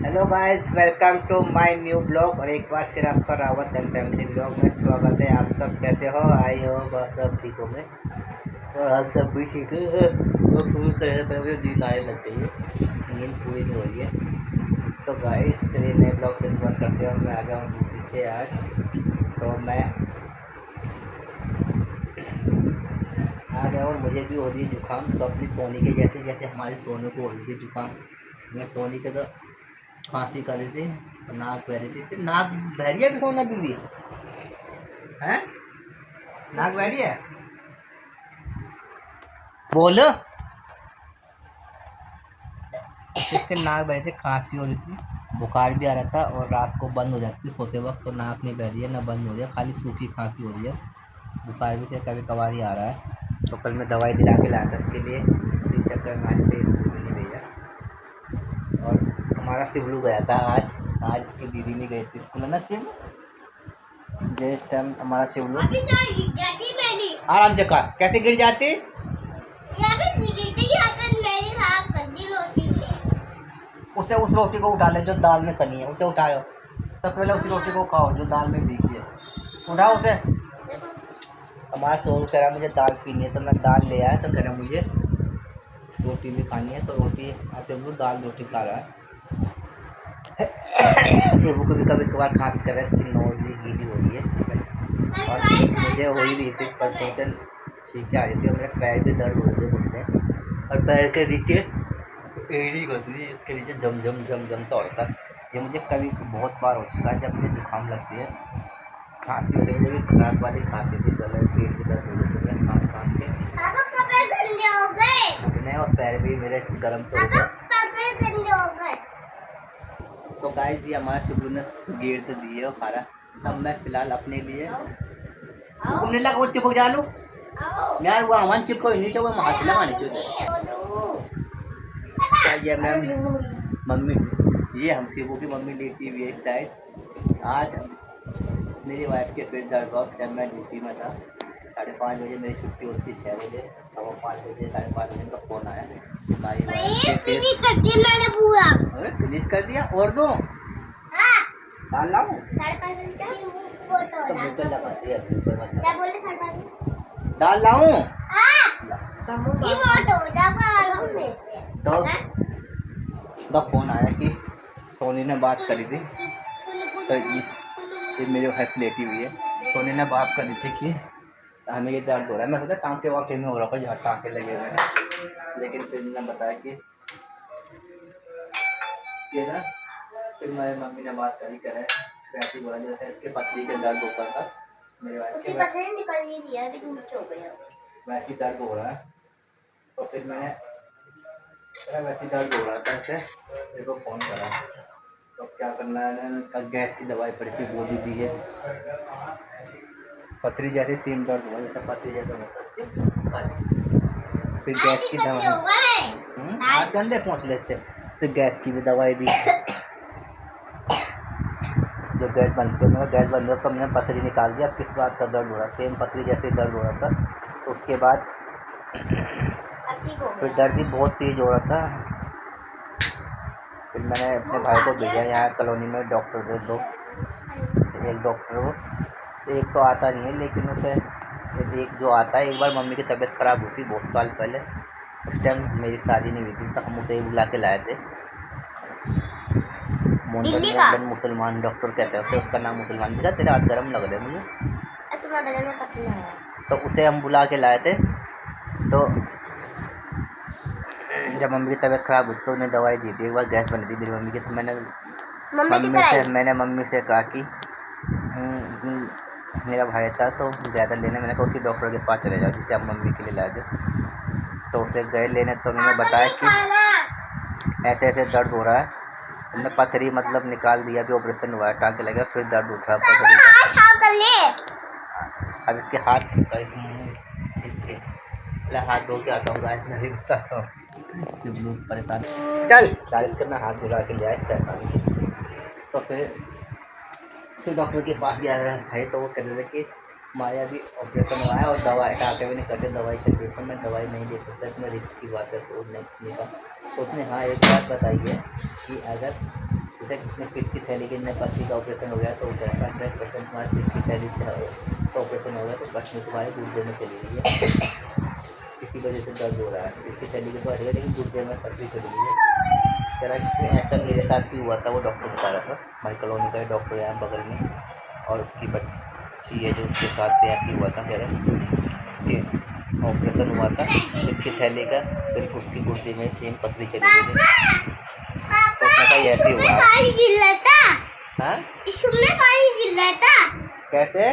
Hello guys, welcome to my new blog. और एक बार फिर आपका रावत एंड फैमिली ब्लॉग में स्वागत है। आप सब कैसे हो? आई हो सब ठीक हो गए और आज सब भी ठीक है। तो शुरू करने से पहले मुझे नींद आने लग गई है, नींद पूरी नहीं हो रही है। तो गाइस चलिए नए ब्लॉग के शुरुआत करते हैं। मैं आ गया हूँ ड्यूटी से आज। तो मैं आ गया और मुझे भी हो रही है जुकाम। तो अपनी सोनी के जैसे जैसे हमारी सोनू को हो रही थी जुकाम, मैं सोनी के तो खांसी कर रही थी, नाक बह रही थी। नाक बह रही है अभी सोना अभी भी है? नाक बह रही है? बोल। इसके नाक बह रही थी, खांसी हो रही थी, बुखार भी आ रहा था और रात को बंद हो जाती थी सोते वक्त। तो नाक नहीं बह रही है ना बंद हो रही है, खाली सूखी खांसी हो रही है। बुखार भी से कभी कभार ही आ रहा है। तो कल मैं दवाई दिला के लाया था इसके लिए, इसी चक्कर में आज से स्कूल में नहीं भेजा। और हमारा शिवलू गया था आज। आज इसकी दीदी नहीं गई थी स्कूल में ना शिव। जिस टाइम हमारा शिवलू आराम से कर, कैसे गिर जाती? उसे उस रोटी को उठा ले जो दाल में सनी है, उसे उठाओ। सबसे पहले उसी रोटी को खाओ जो दाल में भीगी है। उठाओ उसे। हमारा सोनू कह रहा मुझे दाल पीनी है, तो मैं दाल ले आया। तो कह रहा मुझे रोटी भी खानी है, तो रोटी ऐसे वो दाल रोटी खा रहा है। शिवू को भी कभी कभार खांसी कर रहा है, इसकी नोज भी गीली हो रही है और मुझे हो ही रही थी परसों से, छींकें आ रही थी और मेरे पैर भी दर्द हो रहे थे घुटने और पैर के नीचे एड़ी होती थी, इसके नीचे जम जम जम जम सा होता है। ये मुझे कभी बहुत बार हो चुका है जब मुझे जुकाम लगती है, खांसी होती है। मुझे खराश वाली खांसी थी, गले पेट की दर्द हो रही थी, खांस खांस के घुटने और पैर भी मेरे गर्म से हो गए। तो गाइस जी हमारा शिवलू ने गेर तो दी है खारा। अब मैं फिलहाल अपने लिए तुमने लगा वो चिपक जा लो यार, वो हमारे चिपको नहीं चाहिए, वो हाथ लगाने चाहिए। ये मैम मम्मी, ये हम शिवू की मम्मी लेती हुई है इस साइड। आज मेरी वाइफ के पेट दर्द हुआ जब मैं ड्यूटी में था। 5:30 बजे मेरी छुट्टी होती है, 6 बजे। अब 5 बजे 5:30 बजे का फ़ोन आया, हमारी वाइफ फिनिश कर दिया मैंने पूरा। फिनिश कर दिया और दो डाल लाऊं? 5:30 तो बोतल लगाती है, क्या बोले? 5:30 डाल लाऊं? तो फ़ोन आया कि सोनी ने बात करी थी। तो ये मेरी वाइफ लेटी हुई है। सोनी ने बात करी थी कि हमें ये दर्द हो रहा है। मैं सोचा टाँके वाके में हो रहा है, जहाँ टाँके लगे हुए हैं, लेकिन फिर मैंने बताया कि ये ना, फिर मेरी मम्मी ने बात करी करे वैसे बोला जैसे इसके पथरी के दर्द होता था। मेरे वाइफ के वैसे दर्द हो रहा है। तो फिर मैंने वैसे दर्द हो रहा था इससे मेरे को फ़ोन करा। तो क्या करना है ना, कल गैस की दवाई पड़ी थी वो भी दी है। पथरी जैसे सेम दर्द हुआ जैसा पथरी जैसा होता है। फिर गैस की दवाई हाथ गंदे पहुँच ले इससे। फिर गैस की भी दवाई दी। जो गैस बनती है मेरा गैस बन गया तो हमने पथरी निकाल दिया। अब किस बात का दर्द हो रहा, सेम पथरी जैसे दर्द हो रहा था। तो उसके बाद फिर दर्द ही बहुत तेज़ हो रहा था। फिर मैंने अपने भाई को भेजा यहाँ कॉलोनी में डॉक्टर थे दो, एक डॉक्टर वो एक तो आता नहीं है, लेकिन उसे एक जो आता है। एक बार मम्मी की तबीयत ख़राब हुई थी बहुत साल पहले, उस टाइम मेरी शादी नहीं हुई थी, तो हम उसे बुला के लाए थे। मोहम्मद मुसलमान डॉक्टर कहते हैं उसे, उसका नाम मुसलमान था। तेरे हाथ गर्म लग रहे मुझे, तो उसे हम बुला के लाए थे। तो जब मम्मी की तबीयत ख़राब हुई तो उन्हें दवाई दी थी। एक बार गैस बनी थी मेरी मम्मी की, तो मैंने मम्मी से कहा कि मेरा भाई था तो गया था लेने। मैंने कहा उसी डॉक्टर के पास चले जाओ जिससे आप मम्मी के लिए लाए थे। तो उसे गए लेने, तो उन्होंने बताया कि ऐसे ऐसे दर्द हो रहा है। हमने पथरी मतलब निकाल दिया, अभी ऑपरेशन हुआ है, टाँके लगे, फिर दर्द उठ रहा है। अब इसके हाथ इसके हाथ धो के आता हूँ गाइस, मैं भी बताता हूँ। शिवलू परेशान चल चालीस इसके मैं हाथ धुला के लिया इससे। तो फिर उसी डॉक्टर के पास गया भाई, तो वो कह रहे थे कि माया भी ऑपरेशन हुआ है और दवाई टाँके भी नहीं कटे, दवाई चल रही है। तो मैं दवाई नहीं दे सकता, इसमें रिस्क की बात है। तो नेक्स्ट नहीं था। तो उसने हाँ एक बात बताई है कि अगर जैसे अपने पेट की थैली की पथरी का ऑपरेशन हो गया तो वो कहता 100% तुम्हारे पेट की थैली से तो ऑपरेशन हो गया तो पथरी तुम्हारे गुर्दे में चली गई है, किसी वजह से दर्द हो रहा है। पेट की थैली की तो हट गई लेकिन गुर्दे में पथरी चली गई है। कह रहा कि ऐसा मेरे साथ भी हुआ था, वो डॉक्टर बता रहा था, हमारी कॉलोनी का डॉक्टर है यहाँ बगल में, और उसकी बच्ची है जो उसके साथ भी ऐसे हुआ था। कह रहा उसके ऑपरेशन हुआ था पेट की थैली का, फिर उसकी गुर्दे में सेम पथरी चली गई थी, तो उसने कहा ऐसे हुआ। हाँ कैसे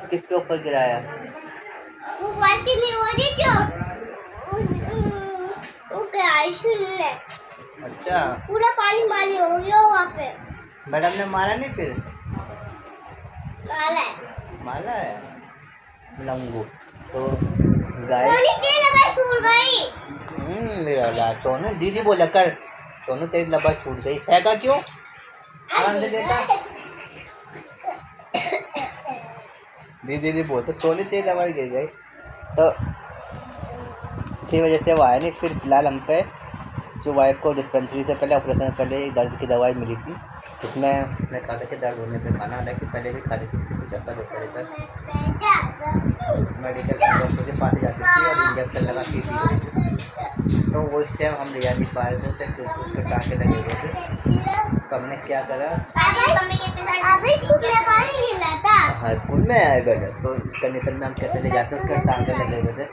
किसके ऊपर गिराया? अच्छा पूरा पानी पानी हो गया वहाँ पे। मैडम ने मारा नहीं फिर? माला माला है लंगू तो गाय मेरा लाल सोनू दीदी बोला कर, सोनू तेरी लबा छूट गई है का क्यों आनंद देता दीदी बोलते सोनू तेरी लबा गिर गई, तो इसी वजह से वो आया नहीं। फिर फिलहाल हम पे जो वाइफ को डिस्पेंसरी से पहले ऑपरेशन से पहले दर्द की दवाई मिली थी, उसमें मैंने कहा था कि दर्द होने पे खाना, हालांकि पहले भी खाती थी, इससे कुछ असर होता रहता। मेडिकल डॉक्टर के पास जाती थी और इंजेक्शन लगा के थी, तो वो इस टाइम हम ले जा नहीं पा रहे थे, उसके टाँके लगे हुए थे, तो हमने क्या करा हाँ स्कूल में आया बेटा, तो इस कंडीशन में हम कैसे ले जाते उसके टाँके लगे हुए थे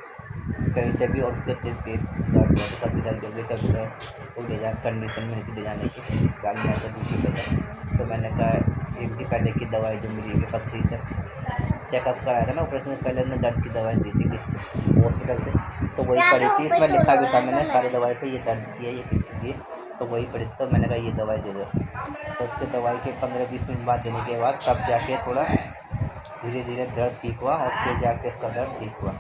कहीं से भी, और उसके तेज दर्द हुआ तो कभी दर्द हो गई कभी तो ले जा कंडीशन में नहीं ले जाने की गाड़ी में तो दूसरी वजह। तो मैंने कहा एक भी पहले की दवाई जो मिली है पथरी से चेकअप कराया था ना ऑपरेशन से पहले, उन्होंने दर्द की दवाई दी थी किस हॉस्पिटल से, तो वही पड़ी थी, इसमें लिखा भी था मैंने सारी दवाई पे ये दर्द की है ये किस चीज़ की, तो वही पड़ी थी, तो मैंने कहा ये दवाई दे दो। तो उसके दवाई के 15-20 मिनट बाद देने के बाद तब जाके थोड़ा धीरे धीरे दर्द ठीक हुआ, और फिर जाके उसका दर्द ठीक हुआ।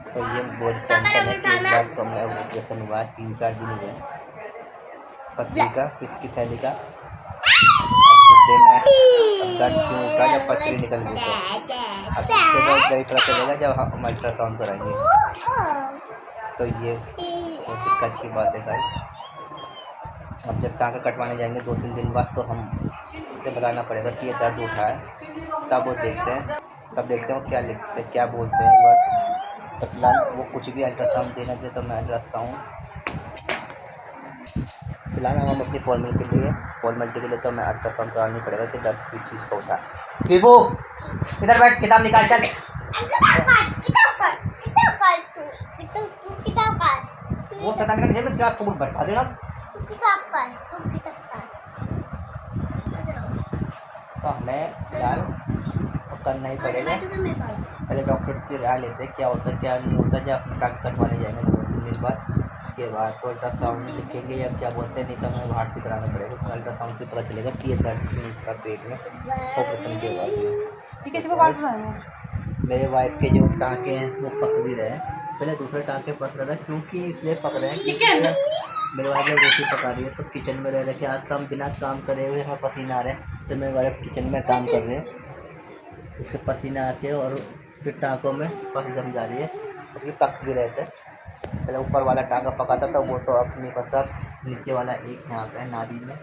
तो ये बहुत टेंशन है कि एक बार तो मैं ऑपरेशन हुआ 3-4 दिन हुए पथरी का पेट की थैली का, दर्द क्यों उठा जब पथरी निकल गई, तो अब इसके बाद गई पता चलेगा जब हम अल्ट्रासाउंड कराएंगे, तो ये दिक्कत की बात है भाई। अब जब टाँका कटवाने जाएंगे 2-3 दिन बाद, तो हम उसे बताना पड़ेगा कि ये दर्द उठा है, तब वो देखते हैं, तब देखते हैं वो क्या लिखते हैं क्या बोलते हैं एक बार। तो फिलहाल वो कुछ भी अल्ट्रासाउंड देना दे तो मैं अल्ट्रासाउंड फिलहाल हम अपनी फॉर्मेलिटी के लिए तो मैं अल्ट्रासाउंड करानी पड़ेगा कि दर्द किस चीज़ का होता है। विभू इधर बैठ किताब निकाल चल, वो शैतान का जेब में तेरा तोड़ भड़का देना। तो हमें फिलहाल करना ही पड़ेगा, पहले डॉक्टर की राय लेते हैं क्या होता है क्या नहीं होता, जब अपने डॉक्टर कटवाने जाएंगे 2-3 दिन बाद, उसके बाद तो अल्ट्रासाउंड लिखेंगे या क्या बोलते हैं, नहीं तो हमें बाहर से कराना पड़ेगा, तो अल्ट्रासाउंड से पता चलेगा कि ये दर्द क्यों उसका पेट में ऑपरेशन के बाद में। मेरे वाइफ के जो टाँके हैं वो पक भी रहे हैं, पहले दूसरे टाँके पक रहे हैं क्योंकि इसलिए पक रहे हैं क्योंकि मेरे वाइफ जब रोटी पका रही है तो किचन में रह रहे कि आज हम बिना काम करे हुए हमें पसीना आ रहे हैं, तो मेरे वाइफ किचन में काम कर रहे हैं, उसके पसीना आके और फिर टाँकों में पक जम जा रही है, उसकी पक भी रहते हैं। पहले ऊपर वाला टाँका पका था तो वो तो अपनी पता, नीचे वाला एक यहाँ पे नाभि में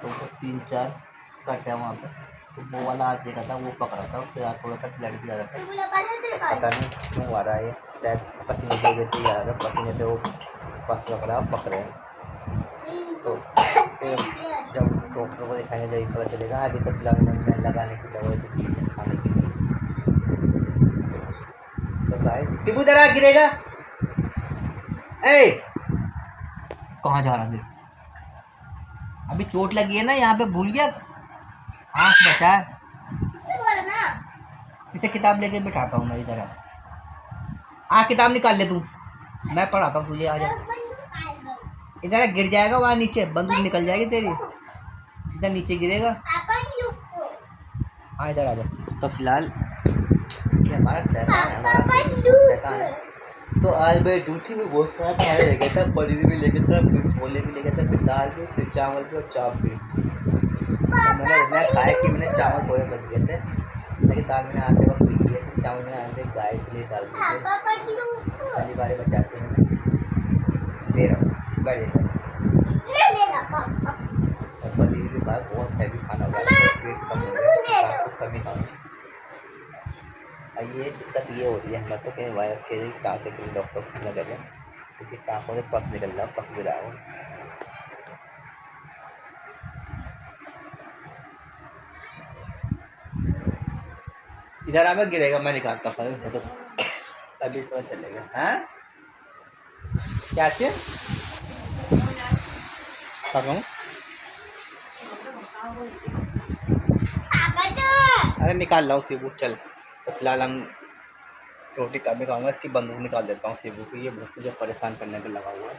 तो वो 3-4 कट है वहाँ पे, तो वो वाला आज देखा था वो पकड़ा था, उससे आज थोड़ा सा ब्लड भी आ रहा था, पता नहीं क्यों आ रहा है, शायद पसीने की वजह से ही आ रहा है, पसीने से वो पस रहा पक रहे हैं। तो फिर जब डॉक्टर को दिखाएंगे जब पता चलेगा, अभी तो फिलहाल मैंने लगाने की दवाई तो दी है खाने के लिए। तो भाई शिबू जरा गिरेगा, ए कहाँ जा रहा है, अभी चोट लगी है ना यहाँ पे, भूल गया आँख बचा है, इसे किताब लेके बिठाता हूँ मैं इधर, किताब निकाल ले तू, मैं पढ़ाता हूँ तुझे, आ जा इधर, गिर जाएगा वहाँ नीचे, बंदूक निकल जाएगी तेरी, सीधा नीचे गिरेगा। हाँ इधर आ जा। तो फिलहाल ये हमारा शैतान है, तो आज मैं ड्यूटी में बहुत सारा खाने लेके था, पनीर भी लेके था, फिर छोले भी लेके था, फिर दाल भी, फिर चावल भी और चाप भी। मैंने इतना खाया कि मैंने चावल थोड़े बच गए थे, लेकिन दाल मैंने आते वक्त पी लिए थे, चावल मैंने आते गाय के लिए डाल दिए थे, पहली बार बचाते मैंने दे रहा हूँ। बैठ जाएगा। ले लेना पापा। और पनीर भी भाई बहुत हैवी खाना हुआ है, पेट कम हो गया, रात को कम ही खाऊंगी। और ये दिक्कत ये हो रही है, मैं तो कहीं वाइफ के टाँके के डॉक्टर को न करें, क्योंकि टाँकों से पस निकल रहा, पक भी रहा हूँ। इधर आवे गिरेगा, मैं निकालता हूँ तो अभी तो चलेगा। हाँ क्या चीज करूँ? पापा तो अरे निकाल लाओ सीबू, चल। तो फिलहाल हम रोटी कम ही खाऊंगा, इसकी बंदूक निकाल देता हूँ सीबू की, ये मुझे परेशान करने पे लगा हुआ है।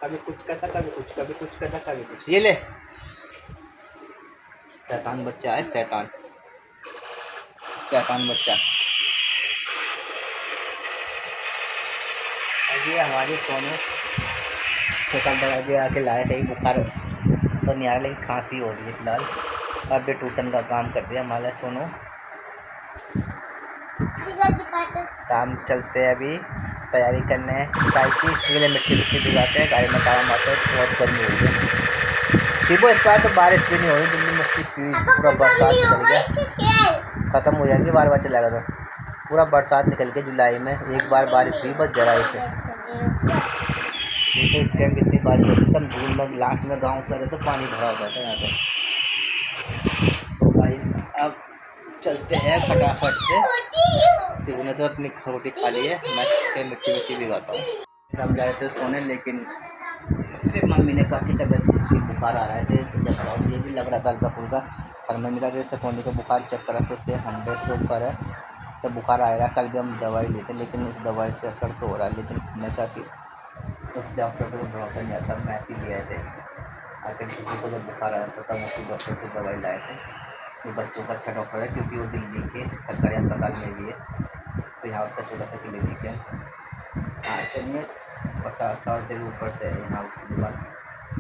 कभी कुछ कहता, कभी कुछ, कभी कुछ कहता, कभी कुछ। ये ले, शैतान बच्चा है, शैतान शैतान बच्चा। ये हमारी सोनू शैतान दवाई दे आके लाए थे, बुखार तो नहीं आ रहा लेकिन खांसी हो रही है फिलहाल। अब ये ट्यूशन का काम कर रही है हमारा सोनू। तो हम चलते हैं अभी तैयारी करने चाय की, इसलिए मिट्टी मिट्टी भिगाते हैं, गाड़ी में काम आते हैं, बहुत गर्मी हो रही है। शिबो इस बार तो बारिश भी नहीं हो रही, दिल्ली में पूरा बरसात निकल गया, ख़त्म हो जाएंगे, बार बार चलेगा तो पूरा बरसात निकल गया। जुलाई में एक बार बारिश हुई बस जरा ही से, तो इस टाइम कितनी बारिश होती है, एकदम जून में लास्ट में गाँव से आ रहे तो पानी भरा होता था यहाँ पे। तो भाई अब चलते हैं फटाफट से। उन्होंने तो अपनी रोटी खा ली है, मैं मिट्टी मिट्टी भिगाता हूँ। हम जा रहे थे सोने, लेकिन उससे मम्मी ने कहा कि तबीयत इसकी बुखार आ रहा है, ऐसे जब ये भी लग रहा था हल्का फुल्का, पर मम्मी का जैसे सोने का बुखार चेक करा तो उससे 100 के ऊपर है, तो बुखार आएगा। कल भी हम दवाई लेते, लेकिन उस दवाई से असर तो हो रहा है, लेकिन मैं कहा कि उस डॉक्टर को भरोसा नहीं आता, मैं ही लिए थे आखिर किसी को जब बुखार आया था तब उसी डॉक्टर से दवाई लाए थे। ये बच्चों का अच्छा डॉक्टर है, क्योंकि वो दिल्ली के सरकारी अस्पताल में भी है, तो यहाँ उसका छोटा सा क्लिनिक है। आज में 50 साल से भी ऊपर से है यहाँ उसकी दुकान,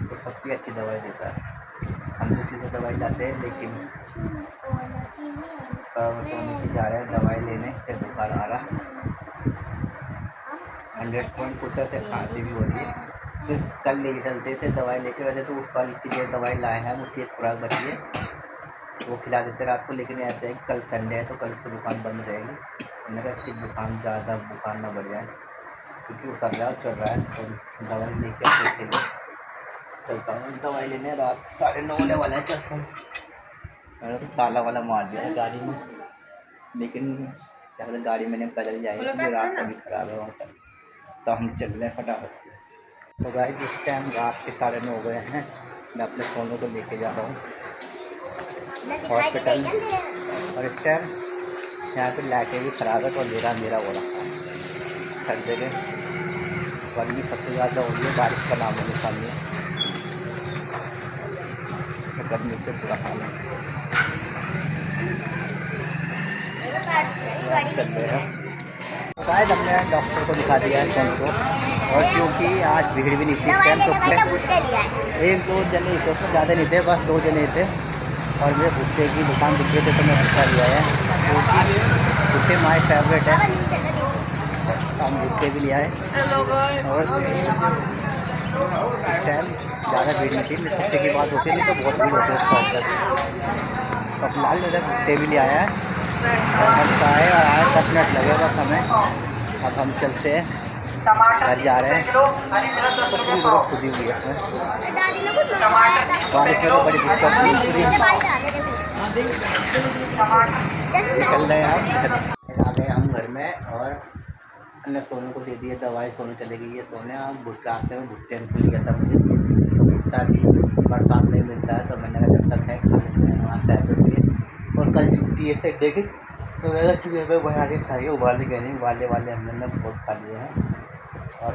तो सबकी अच्छी दवाई देता है। हम किसी से दवाई लाते हैं, लेकिन तब सोने की जा रहे हैं दवाई लेने से बुखार आ रहा 100 पॉइंट कुछ से खांसी भी हो रही है। फिर कल ले चलते थे दवाई लेके, वैसे तो उस कल की जो दवाई लाए हैं उसकी एक खुराक बची है, वो खिला देते रात को, लेकिन ऐसे है कल संडे है तो कल इसकी दुकान बंद रहेगी। मैंने कहा इसकी दुकान ज़्यादा बुखार ना बढ़ जाए, क्योंकि उतर रहा है चल रहा है, तो दवाई लेके के लिए चलता हूँ। दवाई लेने रात 9:30 होने वाला है। चल सुन, मैंने तो ताला वाला मार दिया है गाड़ी में, लेकिन क्या पता गाड़ी मैंने बदल जाए, क्योंकि रास्ता भी ख़राब है वहाँ पर। तो हम चल रहे हैं फटाफट से। तो गाइस जिस टाइम रात के 9:30 हो गए हैं, मैं अपने फ़ोनों को लेके जा रहा हूँ हॉस्पिटल, और इस टाइम यहाँ पे लाइटें भी ख़राब है, तो अंधेरा अंधेरा हो रहा है हर जगह। गर्मी सबसे ज़्यादा हो रही है, बारिश का नाम निशान नहीं है, तो गर्मी से पूरा हाल है। चल रहे हैं शायद हमने डॉक्टर को दिखा दिया है फोन को, और क्योंकि आज भीड़ भी नहीं थी इस टाइम, तो एक दो जने थे, उसमें ज़्यादा नहीं थे, बस 2 जने थे, और मेरे भुट्टे की दुकान दिख रही थी तो मैं भुट्टा लिया है, क्योंकि भुट्टे माय फेवरेट है, हम भुट्टे भी लिया है। और इस टाइम ज़्यादा भीड़ नहीं थी, भुट्टे की बात होती नहीं तो बहुत भीड़ होती है शॉप पर। तो फिलहाल मैंने भुट्टे भी ले आया है, और हम खाए और आए 10 मिनट लगेगा समय। अब हम चलते हैं, घर जा रहे हैं, तो पूरी जगह खुदी हुई है इसमें, बारिश में तो बड़ी दिक्कत हुई। निकल रहे हैं हम, आ गए हम घर में, और हमने सोनू को दे दिया दवाई, सोनू चले गई है सोने। हम रास्ते में भुट्टे भूल गया था मुझे, तो भुट्टा भी बरसात में मिलता है, तो मैंने कहा जब तक है खा लेते हैं वहाँ से। और कल छुट्टी है संडे की, तो मैंने सुबह में बना के खाई, उबाले गए नहीं, उबाले वाले हमने बहुत खा लिए हैं। और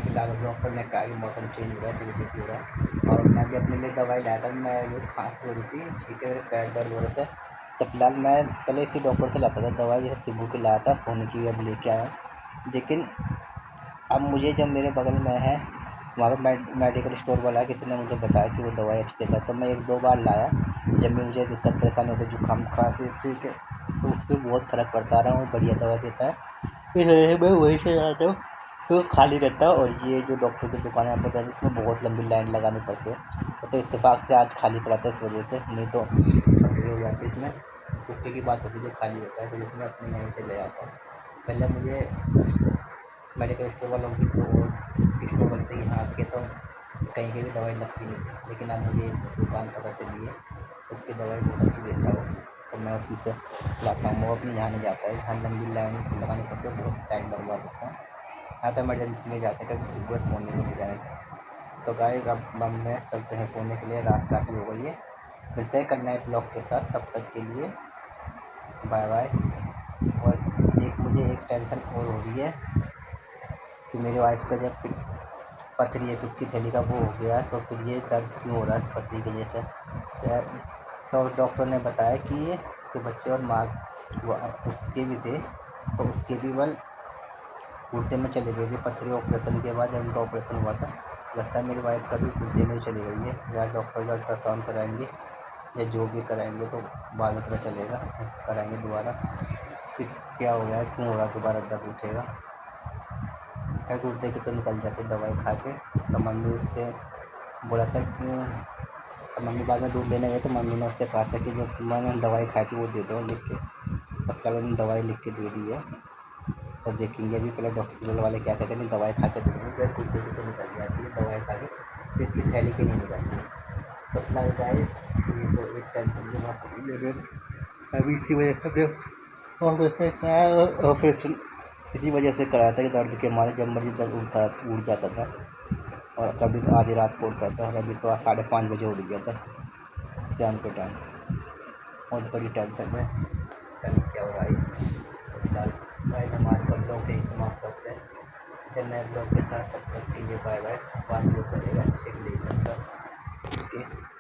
फिलहाल डॉक्टर ने कहा कि मौसम चेंज हो रहा है, इसी वजह से हो रहा है, और मैं भी अपने लिए दवाई लाया था। मैं खांसी हो रही थी, छींके मेरे पैर दर्द हो रहे थे, तो फिलहाल मैं पहले इसी डॉक्टर से लाता था दवाई, जैसे शिबू की लाया था, सोने की अब लेके आया। लेकिन अब मुझे जब मेरे बगल में है वहाँ पर मेडिकल स्टोर वाला है, किसी ने मुझे बताया कि वो दवाई अच्छी देता है, तो मैं 1-2 बार लाया। जब भी मुझे दिक्कत परेशानी होती है, जुकाम खांसी, ठीक है, तो उससे बहुत फ़र्क पड़ता रहा, वो बढ़िया दवा देता है, इसलिए मैं वहीं से लाता हूँ। तो खाली रहता है। और ये जो डॉक्टर की दुकान है आपको बता दें, इसमें बहुत लंबी लाइन लगानी पड़ती है। तो इत्तेफाक से आज खाली पड़ा था इस वजह से, नहीं तो भीड़ हो जाती है इसमें। तुक्के की बात होती है जो खाली होता है, तो जैसे मैं अपने यहीं से ले आता हूँ। पहले मुझे मेडिकल स्टोर वालों की तो स्टोर वाले थे यहाँ के, तो कहीं की भी दवाई लगती नहीं थी। लेकिन अब मुझे इस दुकान पता चली है, तो उसकी दवाई बहुत अच्छी देता है वो, तो मैं उसी से लाता हूँ। वो अपने यहाँ नहीं जाता है, यहाँ लंबी लाइन लगानी पड़ती है, बहुत टाइम बर्बाद होता है। हाँ, तो इमरजेंसी में जाते हैं कभी सुबह सोने को नहीं जाए। तो गाइस अब हम में चलते हैं सोने के लिए, रात काफ़ी हो गई है। मिलते हैं कल नए ब्लॉग के साथ, तब तक के लिए बाय बाय। और मुझे एक टेंशन और हो रही है कि मेरी वाइफ का जब पथरी है पित्त की थैली का वो हो गया, तो फिर ये दर्द क्यों हो रहा है पथरी की वजह से। तो डॉक्टर ने बताया कि ये उसके बच्चे और माँ उसके भी थे, तो उसके भी बल गुर्दे में चली गई थी पथरी। ऑपरेशन के बाद जब उनका ऑपरेशन हुआ था, लगता है मेरी वाइफ का भी गुर्दे में चली गई है। या डॉक्टर का अल्ट्रासाउंड कराएंगे या जो भी कराएंगे, तो बाद में पता चलेगा, कराएंगे दोबारा कि क्या हो गया है, क्यों हो रहा है दोबारा दर्द उठेगा। है गुर्दे की तो निकल जाते दवाई खा के। तो मम्मी उससे बोला था कि, तो मम्मी बाद में दूध लेने गए, तो मम्मी ने उससे कहा था कि जो मैंने दवाई खाई थी वो दे दो लिख के। तो कल उन्होंने दवाई लिख के दे दी है, तो देखेंगे अभी पहले डॉक्टर वाले क्या कहते हैं कि दवाई खा के देंगे, जब गुर्दे की तो निकल जाती है दवाई खा के, फिर इसकी थैली की नहीं निकलती। तो फिलहाल गाइस ये तो एक टेंशन की बात होगी, लेकिन अभी इसी वजह से ऑपरेशन इसी वजह से कराया था कि दर्द के मारे जब मर्जी दर्द उठ जाता था, और कभी आधी रात को उठता था। और अभी तो 5:30 बजे उठ गया था शाम के टाइम। बहुत बड़ी टेंशन है, पता नहीं क्या हो रहा है। तो फिलहाल भाई हम आज का ब्लॉग यही समाप्त करते हैं। फिर नए ब्लॉग के साथ, तब तक के लिए बाय बाय। बात जो करेगा अच्छे के लिए करता। ओके।